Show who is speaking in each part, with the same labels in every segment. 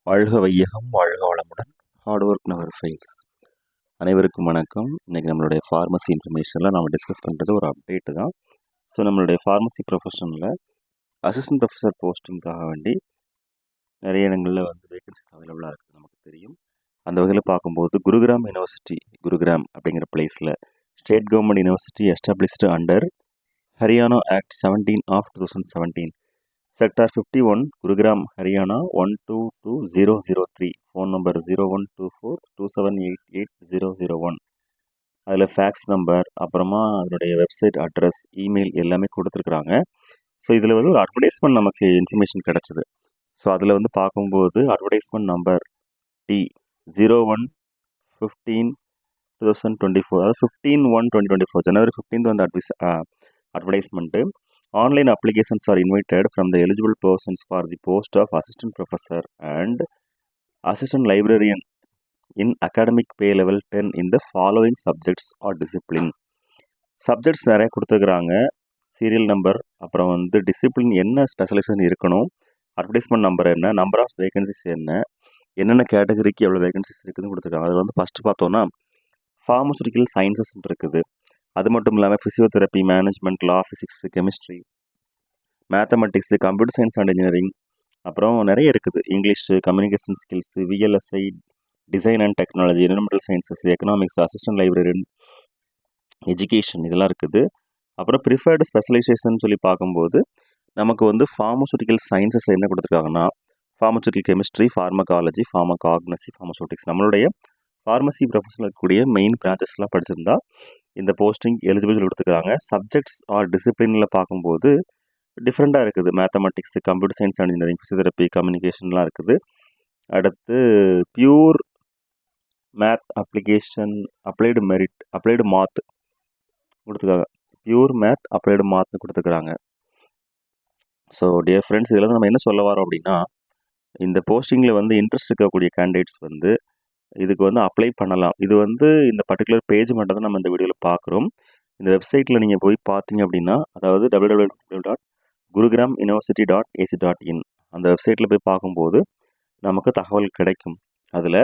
Speaker 1: வாழ்க வையகம், வாழ்க வளமுடன். Hard work never fails. அனைவருக்கும் வணக்கம். இன்றைக்கி நம்மளுடைய ஃபார்மசி இன்ஃபர்மேஷனில் நம்ம டிஸ்கஸ் பண்ணுறது ஒரு அப்டேட்டு தான். ஸோ நம்மளுடைய ஃபார்மசி ப்ரொஃபஷனில் அசிஸ்டன்ட் ப்ரொஃபஸர் போஸ்டிங்காக வேண்டி நிறைய இடங்களில் வேகன்சிஸ் அவைலபிளாக இருக்குது, நமக்கு தெரியும். அந்த வகையில் பார்க்கும்போது குருகிராம் யூனிவர்சிட்டி, குருகிராம் அப்படிங்கிற பிளேஸில் state government university established under Haryana act 17 of 2017, sector 51, Gurugram, Haryana 122003, phone number 012427880001. அதில் ஃபேக்ஸ் நம்பர், அப்புறமா அதனுடைய வெப்சைட் அட்ரஸ், இமெயில் எல்லாமே கொடுத்துருக்குறாங்க. ஸோ இதில் ஒரு அட்வர்டைஸ்மெண்ட் நமக்கு இன்ஃபர்மேஷன் கிடச்சிது. ஸோ அதில் பார்க்கும்போது அட்வர்டைஸ்மெண்ட் நம்பர் T0115/2024, அதாவது 15/1/2024, ஜனவரி 15 advertisement. Online applications are invited from the eligible persons for the post of assistant professor and assistant librarian in academic pay level 10 in the following subjects or discipline. Subjects நிறைய கொடுத்துருக்குறாங்க, serial number, அப்புறம் discipline என்ன specialisation இருக்கணும், advertisement number என்ன, number of vacancies என்ன, என்னென்ன கேட்டகரிக்கு எவ்வளோ வேகன்சிஸ் இருக்குதுன்னு கொடுத்துருக்காங்க. அதில் ஃபஸ்ட்டு பார்த்தோன்னா ஃபார்மசூட்டிக்கல் சயின்சஸ் இருக்குது. அது மட்டும் இல்லாமல் physiotherapy, management, law, physics, chemistry, mathematics, computer science and engineering, அப்புறம் நிறைய இருக்குது. English, communication skills, VLSI, design and technology, environmental sciences, economics, assistant librarian, education, இதெல்லாம் இருக்குது. அப்புறம் ப்ரிஃபர்டு ஸ்பெஷலைசேஷன் சொல்லி பார்க்கும்போது நமக்கு ஃபார்மசூட்டிக்கல் சயின்சஸில் என்ன கொடுத்துருக்காங்கன்னா pharmaceutical chemistry, pharmacology, pharmacognosy, pharmaceutics, நம்மளுடைய ஃபார்மசி ப்ரொஃபஷனில் இருக்கக்கூடிய மெயின் பிரான்ச்சஸ்லாம் படிச்சிருந்தா இந்த போஸ்டிங் எலிஜிபிள் கொடுத்துருக்காங்க. சப்ஜெக்ட்ஸ் ஆர் டிசிப்ளினில் பார்க்கும்போது டிஃப்ரெண்ட்டாக இருக்குது. Mathematics, computer science and engineering, physiotherapy, கம்யூனிகேஷன்லாம் இருக்குது. அடுத்து pure math application, applied merit, applied math கொடுத்துருக்காங்க. பியூர் மேத், அப்ளைடு மாத்னு கொடுத்துருக்குறாங்க. ஸோ டியர் ஃப்ரெண்ட்ஸ், இதில் நம்ம என்ன சொல்ல வரோம் அப்படின்னா, இந்த போஸ்டிங்கில் இன்ட்ரெஸ்ட் இருக்கக்கூடிய கேண்டிடேட்ஸ் இதுக்கு அப்ளை பண்ணலாம். இது இந்த பர்டிகுலர் பேஜ் மட்டும் தான் நம்ம இந்த வீடியோவில் பார்க்குறோம். இந்த வெப்சைட்டில் நீங்கள் போய் பார்த்தீங்க அப்படின்னா, அதாவது www.gurugram.university.ac.in அந்த வெப்சைட்டில் போய் பார்க்கும்போது நமக்கு தகவல் கிடைக்கும். அதில்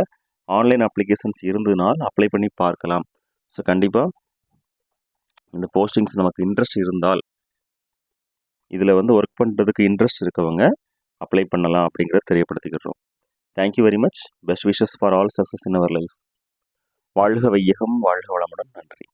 Speaker 1: ஆன்லைன் அப்ளிகேஷன்ஸ் இருந்ததுனால் அப்ளை பண்ணி பார்க்கலாம். ஸோ கண்டிப்பாக இந்த போஸ்டிங்ஸ் நமக்கு இன்ட்ரெஸ்ட் இருந்தால், இதில் ஒர்க் பண்ணுறதுக்கு இன்ட்ரெஸ்ட் இருக்கவங்க அப்ளை பண்ணலாம் அப்படிங்கிறத தெரியப்படுத்திக்கிறோம். Thank you very much. Best wishes for all success in our life. வாழ்க வையகம், வாழ்க வளமுடன். நன்றி.